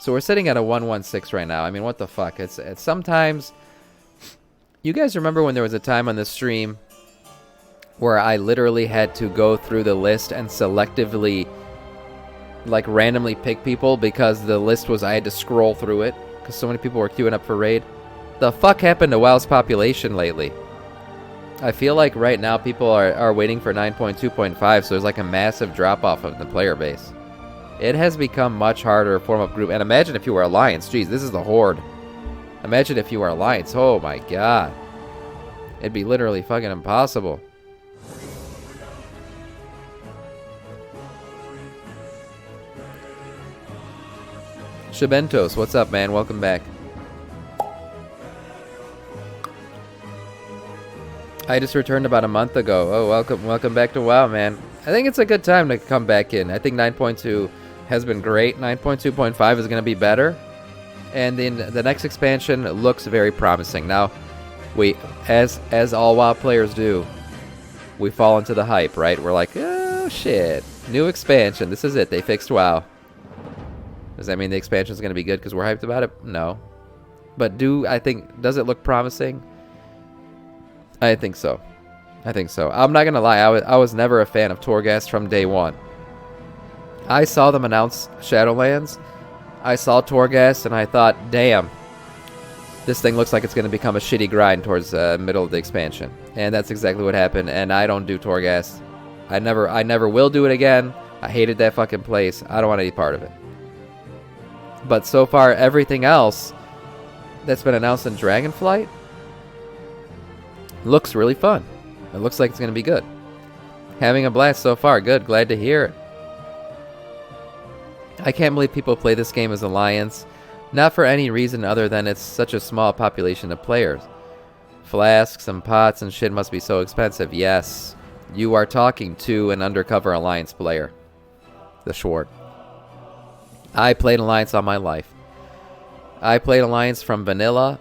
So we're sitting at a 116 right now. I mean, what the fuck? It's sometimes... You guys remember when there was a time on the stream where I literally had to go through the list and selectively, like, randomly pick people because the list was... I had to scroll through it because so many people were queuing up for raid? The fuck happened to WoW's population lately? I feel like right now people are waiting for 9.2.5, so there's like a massive drop-off of the player base. It has become much harder to form up group. And imagine if you were Alliance. Jeez, this is the Horde. Imagine if you were Alliance. Oh my god. It'd be literally fucking impossible. Shabentos, what's up, man? Welcome back. I just returned about a month ago. Oh, welcome back to WoW, man. I think it's a good time to come back in. I think 9.2 has been great. 9.2.5 is going to be better. And then the next expansion looks very promising. Now, we, as all WoW players do, we fall into the hype, right? We're like, oh, shit. New expansion. This is it. They fixed WoW. Does that mean the expansion is going to be good because we're hyped about it? No. But does it look promising? I think so. I'm not going to lie. I was never a fan of Torghast from day one. I saw them announce Shadowlands. I saw Torghast and I thought, damn, this thing looks like it's going to become a shitty grind towards the middle of the expansion. And that's exactly what happened. And I don't do Torghast. I never will do it again. I hated that fucking place. I don't want any part of it. But so far, everything else that's been announced in Dragonflight looks really fun. It looks like it's going to be good. Having a blast so far. Good. Glad to hear it. I can't believe people play this game as Alliance. Not for any reason other than it's such a small population of players. Flasks and pots and shit must be so expensive. Yes. You are talking to an undercover Alliance player. The Schwart. I played Alliance all my life. I played Alliance from vanilla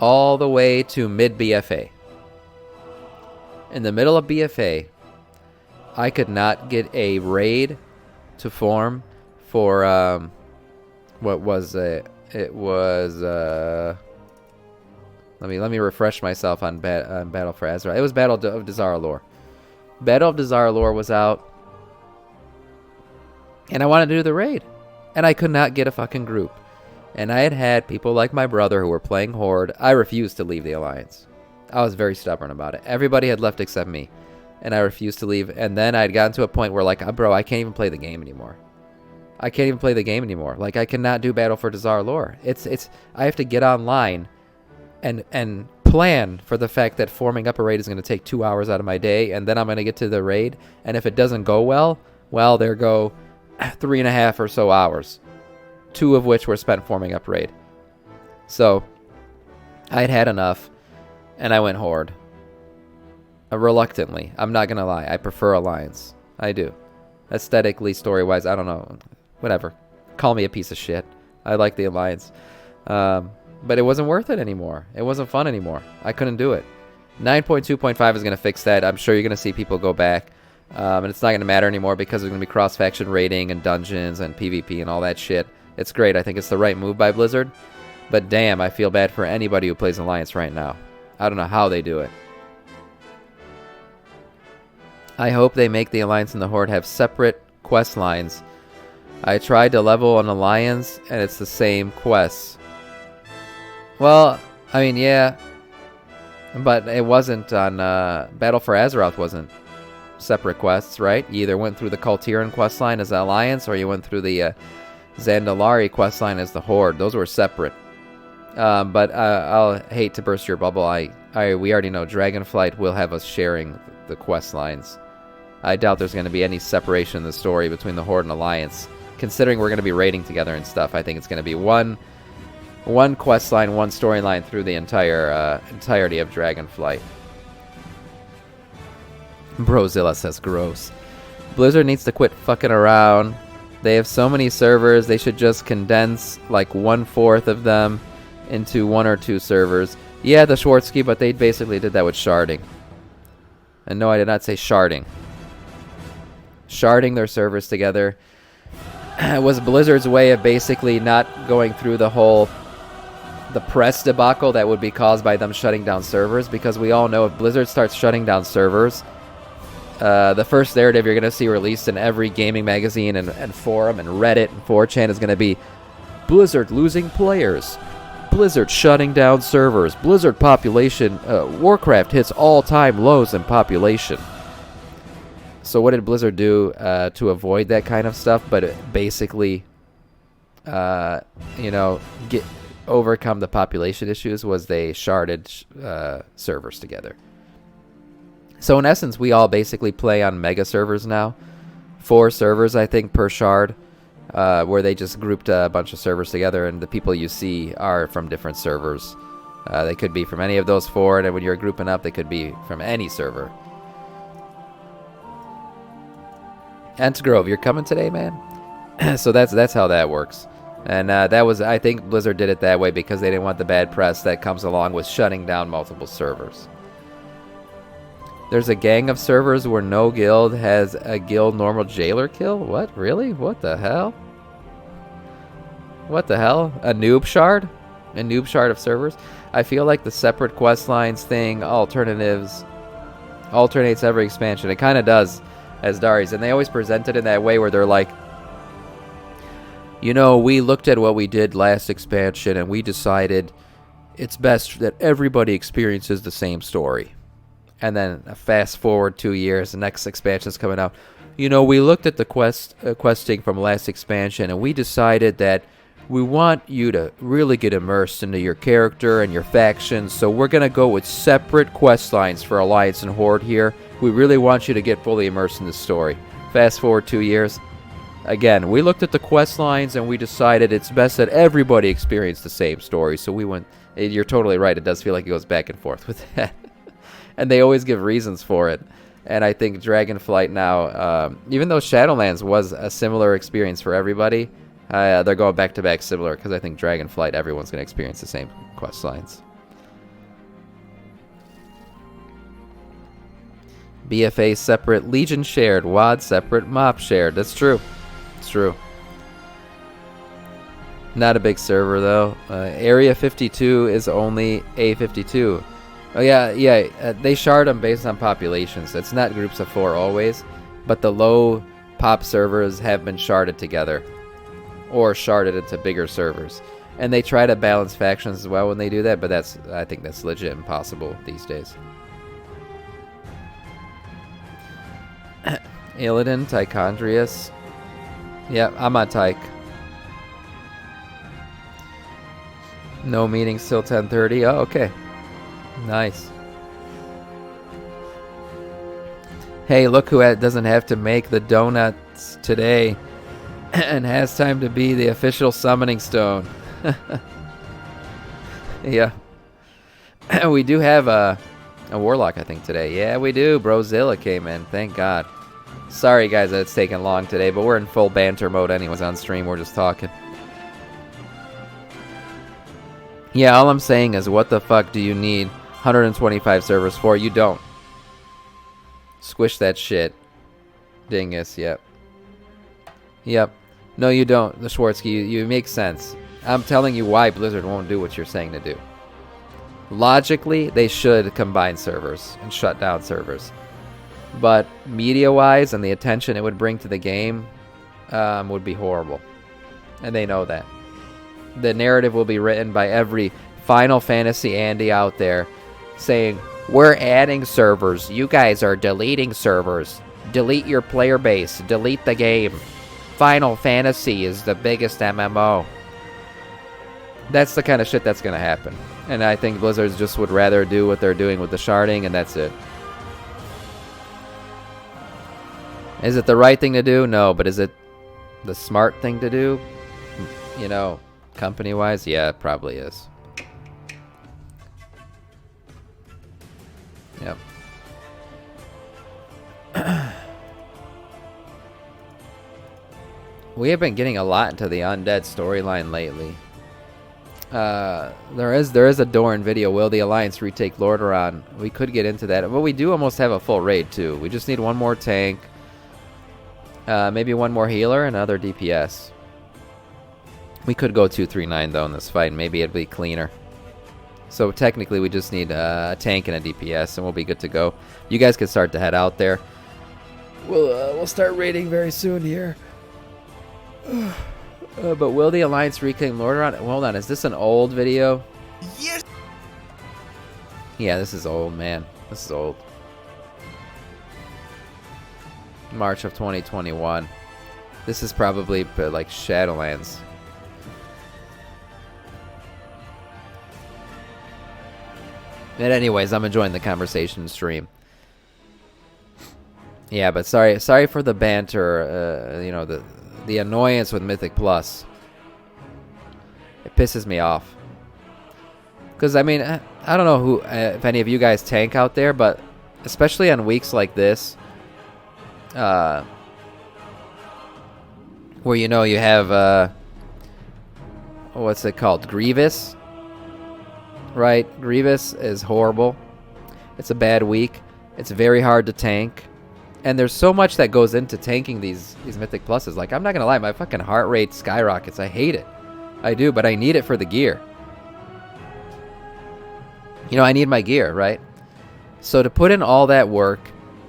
all the way to mid-BFA. In the middle of BFA, I could not get a raid to form for, what was it? It was, let me refresh myself on Battle for Azeroth. It was Battle of Dazar'alor. Battle of Dazar'alor was out, and I wanted to do the raid, and I could not get a fucking group. And I had people like my brother who were playing Horde. I refused to leave the Alliance. I was very stubborn about it. Everybody had left except me, and I refused to leave. And then I had gotten to a point where, like, bro, I can't even play the game anymore. Like, I cannot do Battle for Dazar'alor. I have to get online and plan for the fact that forming up a raid is going to take 2 hours out of my day, and then I'm going to get to the raid, and if it doesn't go well, there go 3.5 or so hours, 2 of which were spent forming up raid. So I'd had enough, and I went Horde. Reluctantly. I'm not going to lie. I prefer Alliance. I do. Aesthetically, story-wise, I don't know. Whatever. Call me a piece of shit. I like the Alliance. But it wasn't worth it anymore. It wasn't fun anymore. I couldn't do it. 9.2.5 is going to fix that. I'm sure you're going to see people go back. And it's not going to matter anymore because there's going to be cross-faction raiding and dungeons and PvP and all that shit. It's great. I think it's the right move by Blizzard. But damn, I feel bad for anybody who plays Alliance right now. I don't know how they do it. I hope they make the Alliance and the Horde have separate quest lines. I tried to level an Alliance, and it's the same quests. Well, I mean, yeah. But it wasn't on... Battle for Azeroth wasn't separate quests, right? You either went through the Kultiran quest line as the Alliance, or you went through the Zandalari quest line as the Horde. Those were separate. But I'll hate to burst your bubble. We already know Dragonflight will have us sharing the quest lines. I doubt there's going to be any separation in the story between the Horde and Alliance. Considering we're going to be raiding together and stuff, I think it's going to be one quest line, one storyline through the entirety of Dragonflight. Brozilla says gross. Blizzard needs to quit fucking around. They have so many servers, they should just condense like 1/4 of them into 1 or 2 servers. Yeah, the Schwarzsky, but they basically did that with sharding. And no, I did not say sharding. Sharding their servers together. was Blizzard's way of basically not going through the press debacle that would be caused by them shutting down servers, because we all know if Blizzard starts shutting down servers, the first narrative you're going to see released in every gaming magazine and forum and Reddit and 4chan is going to be Blizzard losing players, Blizzard shutting down servers, Blizzard population, Warcraft hits all-time lows in population. So what did Blizzard do to avoid that kind of stuff? But basically, overcome the population issues was they sharded servers together. So in essence, we all basically play on mega servers now. 4 servers, I think, per shard, where they just grouped a bunch of servers together, and the people you see are from different servers. They could be from any of those 4, and when you're grouping up, they could be from any server. Ent Grove, you're coming today, man? So that's how that works. And I think Blizzard did it that way because they didn't want the bad press that comes along with shutting down multiple servers. There's a gang of servers where no guild has a guild normal jailer kill? What? Really? What the hell? What the hell? A noob shard? A noob shard of servers? I feel like the separate quest lines thing, alternates every expansion. It kind of does, as Darius, and they always present it in that way where they're like, we looked at what we did last expansion and we decided it's best that everybody experiences the same story. And then fast forward 2 years, the next expansion's coming out. We looked at the questing from last expansion and we decided that we want you to really get immersed into your character and your factions, so we're going to go with separate quest lines for Alliance and Horde here. We really want you to get fully immersed in the story. Fast forward 2 years. Again, we looked at the quest lines and we decided it's best that everybody experience the same story. So we went, you're totally right, it does feel like it goes back and forth with that. And they always give reasons for it. And I think Dragonflight now, even though Shadowlands was a similar experience for everybody, they're going back to back similar, because I think Dragonflight, everyone's going to experience the same quest lines. BFA separate, Legion shared, WAD separate, MOP shared. That's true. It's true. Not a big server though. Area 52 is only A52. Oh yeah. They shard them based on populations. It's not groups of 4 always, but the low pop servers have been sharded together, or sharded into bigger servers. And they try to balance factions as well when they do that, but I think that's legit impossible these days. Illidan, Tychondrius. Yeah, I'm on Tyche. No meetings till 10:30. Oh, okay. Nice. Hey, look who doesn't have to make the donuts today and has time to be the official summoning stone. Yeah. We do have a warlock, I think, today. Yeah, we do. Brozilla came in. Thank God. Sorry, guys, that it's taken long today, but we're in full banter mode anyways on stream. We're just talking. Yeah, all I'm saying is, what the fuck do you need 125 servers for? You don't. Squish that shit. Dingus, yep. Yep. No, you don't, the Schwartzky. You make sense. I'm telling you why Blizzard won't do what you're saying to do. Logically, they should combine servers and shut down servers. But media-wise and the attention it would bring to the game would be horrible. And they know that. The narrative will be written by every Final Fantasy Andy out there saying, we're adding servers. You guys are deleting servers. Delete your player base. Delete the game. Final Fantasy is the biggest MMO. That's the kind of shit that's going to happen. And I think Blizzard just would rather do what they're doing with the sharding, and that's it. Is it the right thing to do? No, but is it the smart thing to do? Company-wise? Yeah, it probably is. Yep. We have been getting a lot into the undead storyline lately. There is a Doran video. Will the Alliance retake Lordaeron? We could get into that, but we do almost have a full raid too. We just need one more tank. Maybe one more healer and another DPS. We could go 239 though in this fight. Maybe it'd be cleaner. So technically we just need a tank and a DPS and we'll be good to go. You guys can start to head out there. We'll start raiding very soon here. But will the Alliance reclaim Lordaeron? Hold on, is this an old video? Yes. Yeah, this is old, man. This is old. March of 2021. This is probably like Shadowlands. And anyways, I'm enjoying the conversation stream. Yeah, but sorry for the banter. You know, the annoyance with Mythic Plus. It pisses me off. Because I mean, I don't know who, if any of you guys tank out there, but especially on weeks like this, where you know you have what's it called, Grievous. Right, Grievous is horrible. It's a bad week. It's very hard to tank, and there's so much that goes into tanking these Mythic Pluses. Like, I'm not gonna lie, my fucking heart rate skyrockets. I hate it. I do, but I need it for the gear. You know, I need my gear, right? So to put in all that work,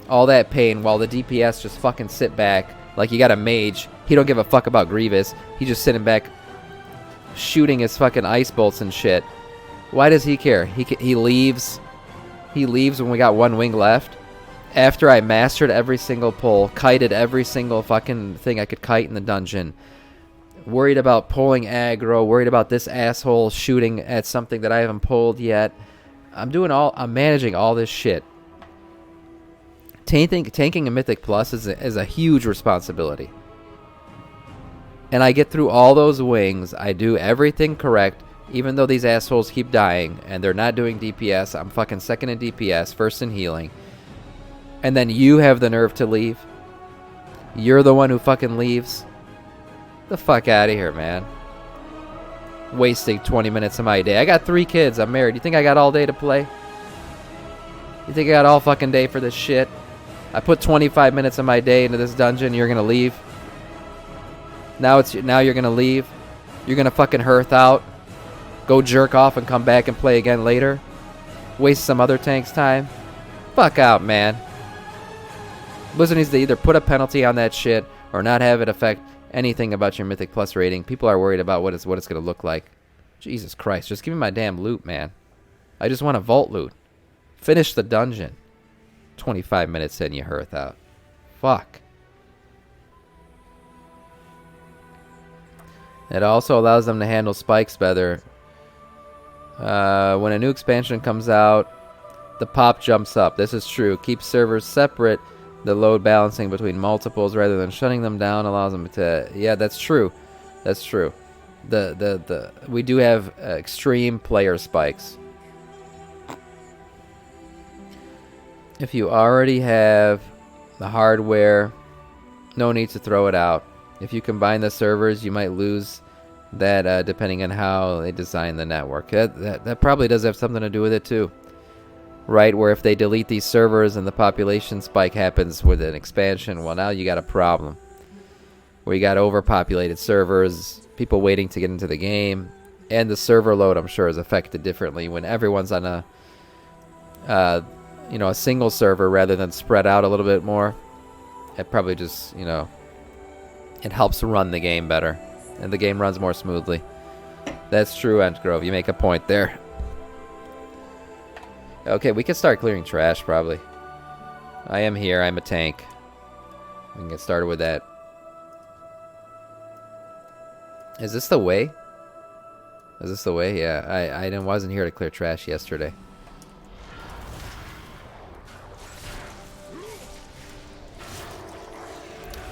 all that pain, while the DPS just fucking sit back, like you got a mage, he don't give a fuck about Grievous. He's just sitting back, shooting his fucking ice bolts and shit. Why does he care? He leaves. He leaves when we got one wing left. After I mastered every single pull, kited every single fucking thing I could kite in the dungeon. Worried about pulling aggro. Worried about this asshole shooting at something that I haven't pulled yet. I'm managing all this shit. Tanking a Mythic Plus is a huge responsibility. And I get through all those wings. I do everything correct. Even though these assholes keep dying and they're not doing DPS, I'm fucking second in DPS, first in healing. And then you have the nerve to leave. You're the one who fucking leaves. The fuck out of here, man. Wasting 20 minutes of my day. I got 3 kids. I'm married. You think I got all day to play? You think I got all fucking day for this shit? I put 25 minutes of my day into this dungeon. You're gonna leave. Now you're gonna leave. You're gonna fucking hearth out. Go jerk off and come back and play again later. Waste some other tank's time. Fuck out, man. Blizzard needs to either put a penalty on that shit or not have it affect anything about your Mythic Plus rating. People are worried about what it's going to look like. Jesus Christ, just give me my damn loot, man. I just want a vault loot. Finish the dungeon. 25 minutes in, you hearth out. Fuck. It also allows them to handle spikes better. When a new expansion comes out, the pop jumps up. This is true. Keep servers separate. The load balancing between multiples rather than shutting them down allows them to... Yeah, that's true. That's true. We do have extreme player spikes. If you already have the hardware, no need to throw it out. If you combine the servers, you might lose that depending on how they design the network. That probably does have something to do with it too. Right, where if they delete these servers and the population spike happens with an expansion, well, now you got a problem. Where you got overpopulated servers, people waiting to get into the game, and the server load, I'm sure, is affected differently when everyone's on a single server rather than spread out a little bit more. It probably just, it helps run the game better, and the game runs more smoothly. That's true, Entgrove. You make a point there. Okay, we can start clearing trash, probably. I am here. I'm a tank. We can get started with that. Is this the way? Is this the way? Yeah, I wasn't here to clear trash yesterday.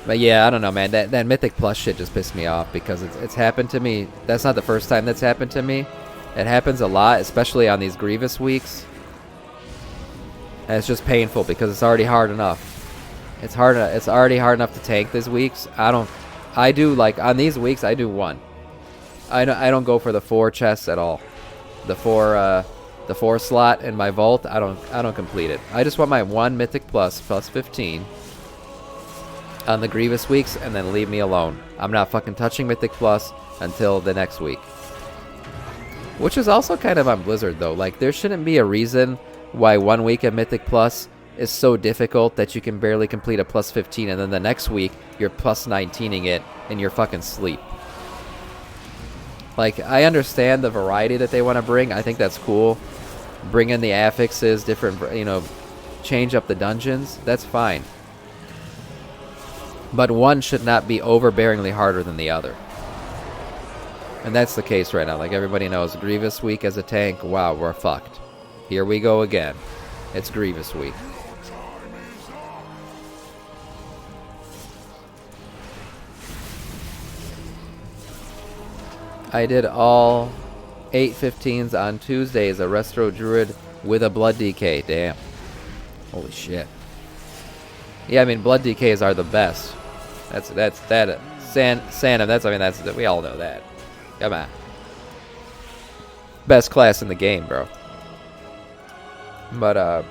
But yeah, I don't know, man. That Mythic Plus shit just pissed me off because it's happened to me. That's not the first time that's happened to me. It happens a lot, especially on these Grievous weeks. And it's just painful because it's already hard enough. It's already hard enough to tank these weeks. I do like on these weeks I do 1. I don't go for the 4 chests at all. The 4 slot in my vault, I don't complete it. I just want my 1 Mythic Plus 15. on the Grievous weeks and then leave me alone. I'm not fucking touching Mythic Plus until the next week. Which is also kind of on Blizzard, though. Like, there shouldn't be a reason why 1 week of Mythic Plus is so difficult that you can barely complete a plus 15, and then the next week you're plus 19ing it in your fucking sleep. Like, I understand the variety that they want to bring. I think that's cool. Bring in the affixes, different, you know, change up the dungeons. That's fine. But one should not be overbearingly harder than the other. And that's the case right now. Like, everybody knows, Grievous week as a tank, wow, we're fucked. Here we go again. It's Grievous week. I did all 8/15s on Tuesday as a Resto Druid with a Blood DK. Damn. Holy shit. Yeah, I mean, Blood DKs are the best. That's that. Sanum, that's we all know that. Come on. Best class in the game, bro. But,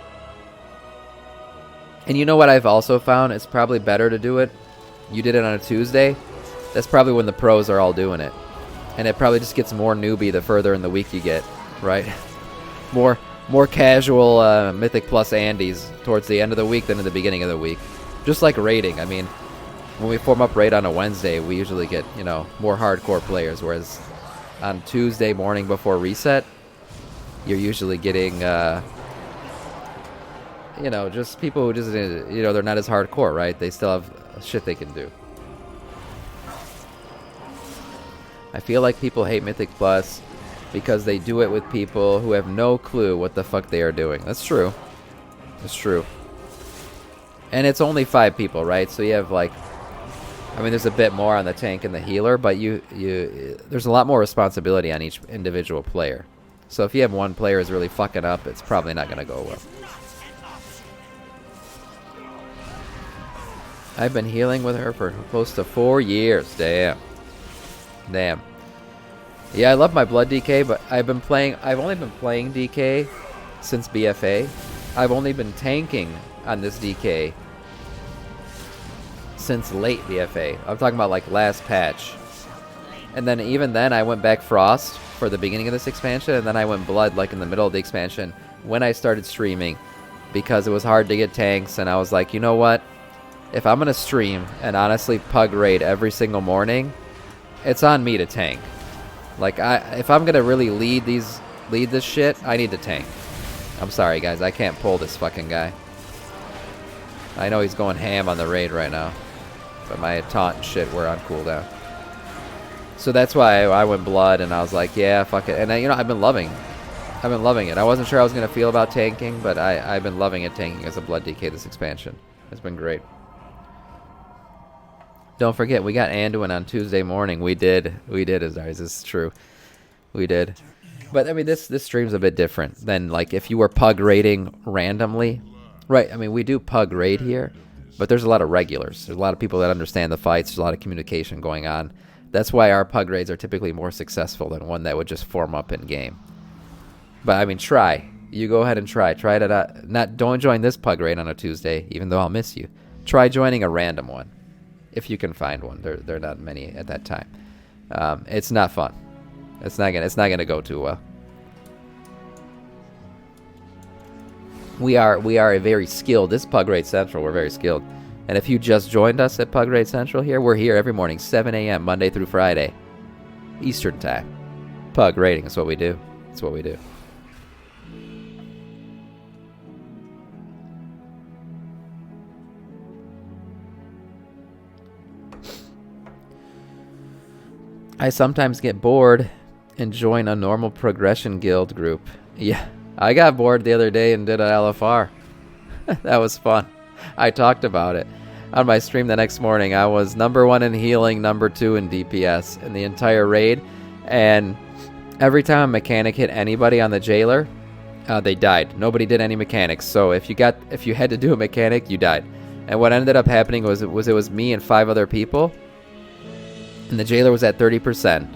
and you know what I've also found? It's probably better to do it. You did it on a Tuesday. That's probably when the pros are all doing it. And it probably just gets more newbie the further in the week you get, right? More casual Mythic Plus Andes towards the end of the week than in the beginning of the week. Just like raiding. I mean, when we form up raid on a Wednesday, we usually get, you know, more hardcore players, whereas on Tuesday morning before reset, you're usually getting, you know, just people who just, you know, they're not as hardcore, right? They still have shit they can do. I feel like people hate Mythic Plus because they do it with people who have no clue what the fuck they are doing. That's true. That's true. And it's only 5 people, right? So you have, like, I mean, there's a bit more on the tank and the healer, but there's a lot more responsibility on each individual player. So if you have one player who's really fucking up, it's probably not going to go well. I've been healing with her for close to 4 years. Damn. Damn. Yeah, I love my Blood DK, but I've only been playing DK since BFA. I've only been tanking on this DK since late BFA. I'm talking about like last patch. And then even then I went back Frost for the beginning of this expansion, and then I went Blood like in the middle of the expansion when I started streaming, because it was hard to get tanks, and I was like, you know what? If I'm gonna stream and honestly pug raid every single morning, it's on me to tank. Like, if I'm gonna really lead this shit, I need to tank. I'm sorry, guys, I can't pull this fucking guy. I know he's going ham on the raid right now, but my taunt and shit were on cooldown. So that's why I went Blood, and I was like, yeah, fuck it. And you know, I've been loving it. I wasn't sure how I was gonna feel about tanking, but I've been loving it tanking as a Blood DK this expansion. It's been great. Don't forget, we got Anduin on Tuesday morning. We did, Azarius. This is true. We did. But, I mean, this stream's a bit different than, like, if you were pug raiding randomly. Right, I mean, we do pug raid here, but there's a lot of regulars. There's a lot of people that understand the fights. There's a lot of communication going on. That's why our pug raids are typically more successful than one that would just form up in-game. But, I mean, try. You go ahead and try. Try it out. Don't join this pug raid on a Tuesday, even though I'll miss you. Try joining a random one. If you can find one. There are not many at that time. It's not fun. It's not gonna go too well. We are a very skilled. This Pug Raid Central, we're very skilled. And if you just joined us at Pug Raid Central here, we're here every morning, 7 a.m. Monday through Friday, Eastern time. Pug raiding is what we do. It's what we do. I sometimes get bored and join a normal progression guild group. Yeah, I got bored the other day and did an LFR. That was fun. I talked about it. On my stream the next morning, I was #1 in healing, #2 in DPS in the entire raid. And every time a mechanic hit anybody on the jailer, they died. Nobody did any mechanics. So if you had to do a mechanic, you died. And what ended up happening was it was me and 5 other people. And the jailer was at 30%.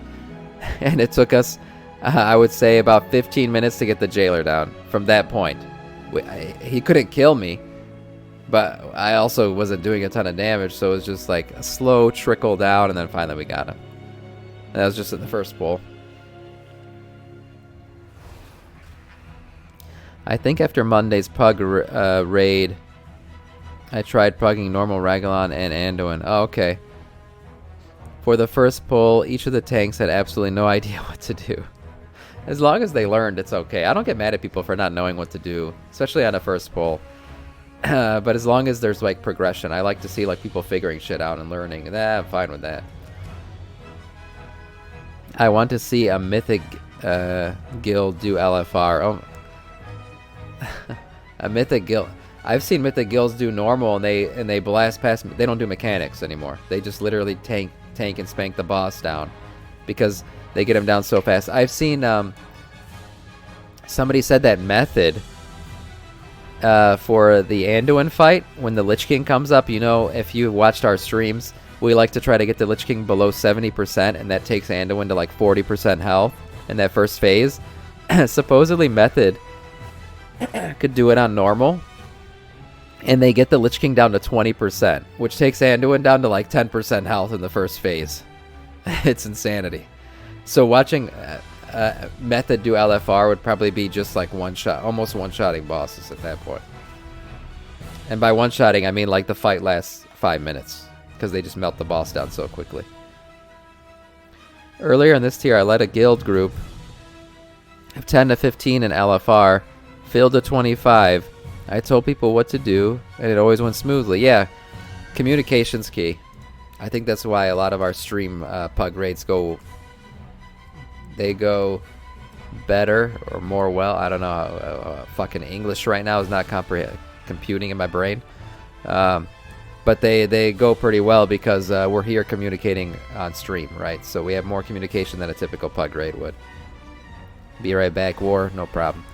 And it took us, I would say, about 15 minutes to get the jailer down from that point. He couldn't kill me. But I also wasn't doing a ton of damage, so it was just like a slow trickle down, and then finally we got him. And that was just in the first pull. I think after Monday's Pug raid, I tried pugging normal Ragallon and Anduin. Oh, okay. For the first pull, each of the tanks had absolutely no idea what to do. As long as they learned, it's okay. I don't get mad at people for not knowing what to do, especially on a first pull. But as long as there's like progression, I like to see like people figuring shit out and learning. I'm fine with that. I want to see a mythic guild do LFR. Oh, a mythic guild. I've seen mythic guilds do normal, and they blast past. They don't do mechanics anymore. They just literally tank and spank the boss down because they get him down so fast. I've seen somebody said that method for the Anduin fight when the Lich King comes up. You know, if you watched our streams, we like to try to get the Lich King below 70%, and that takes Anduin to like 40% health in that first phase. Supposedly method could do it on normal, and they get the Lich King down to 20%, which takes Anduin down to like 10% health in the first phase. It's insanity. So watching method do LFR would probably be just like almost one-shotting bosses at that point. And by one-shotting, I mean like the fight lasts 5 minutes, because they just melt the boss down so quickly. Earlier in this tier, I led a guild group of 10 to 15 in LFR, failed to 25. I told people what to do, and it always went smoothly. Yeah, communication's key. I think that's why a lot of our stream pug raids go better or more well. I don't know. Fucking English right now is not computing in my brain. But they go pretty well because we're here communicating on stream, right? So we have more communication than a typical pug raid would. Be right back, War. No problem.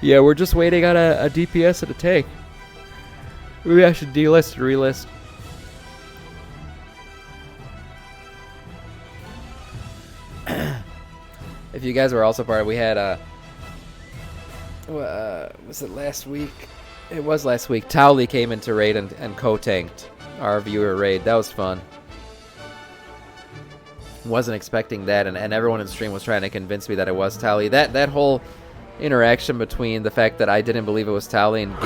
Yeah, we're just waiting on a DPS and a tank. Maybe I should delist and relist. If you guys were also part of it, we had was it last week? It was last week. Towley came into raid and co-tanked our viewer raid. That was fun. Wasn't expecting that, and everyone in stream was trying to convince me that it was Towley. That whole interaction between the fact that I didn't believe it was Towley and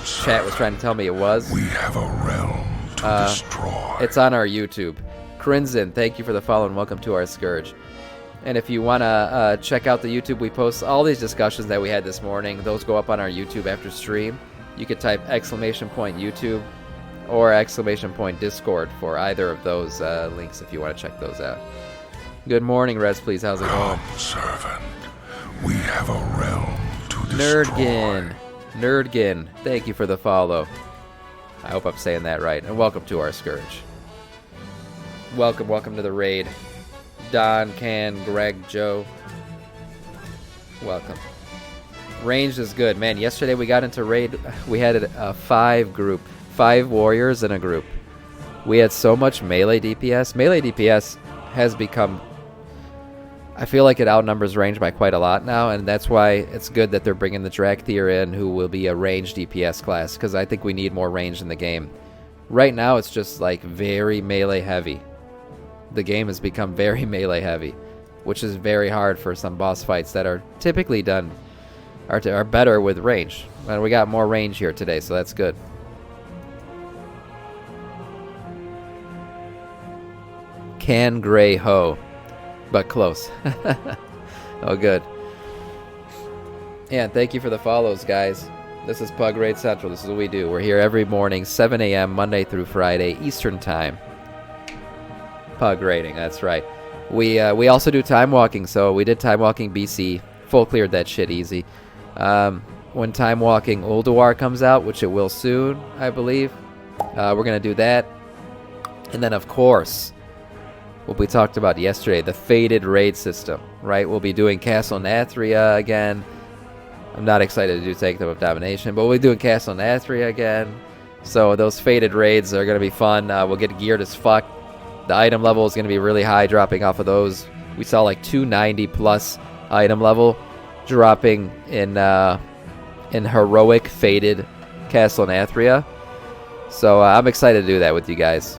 chat was trying to tell me it was. We have a realm to destroy. It's on our YouTube. Crimson, thank you for the follow and welcome to our Scourge. And if you want to check out the YouTube, we post all these discussions that we had this morning. Those go up on our YouTube after stream. You could type !YouTube or !Discord for either of those links if you want to check those out. Good morning, Res, please. How's it going? Servant, we have a realm to destroy. Nerdgin, thank you for the follow. I hope I'm saying that right. And welcome to our Scourge. Welcome to the raid. Don, Can, Greg, Joe. Welcome. Ranged is good. Man, yesterday we got into raid. We had a 5 warriors in a group. We had so much melee DPS. Melee DPS has become... I feel like it outnumbers range by quite a lot now, and that's why it's good that they're bringing the Drakthir in, who will be a ranged DPS class, because I think we need more range in the game. Right now, it's just like very melee heavy. The game has become very melee heavy, which is very hard for some boss fights that are typically done, are better with range. And we got more range here today, so that's good. Can Gray Ho. But close. Oh, good. Yeah, thank you for the follows, guys. This is Pug Raid Central. This is what we do. We're here every morning, 7 a.m., Monday through Friday, Eastern Time. Pug raiding, that's right. We also do time walking, so we did time walking BC. Full cleared that shit easy. When time walking Ulduar comes out, which it will soon, I believe, we're going to do that. And then, of course, what we talked about yesterday, the Fated raid system, right? We'll be doing Castle Nathria again. I'm not excited to do Sanctum of Domination, but we'll be doing Castle Nathria again. So those Fated raids are going to be fun. We'll get geared as fuck. The item level is going to be really high dropping off of those. We saw like 290 plus item level dropping in heroic Fated castle in Athria. So I'm excited to do that with you guys.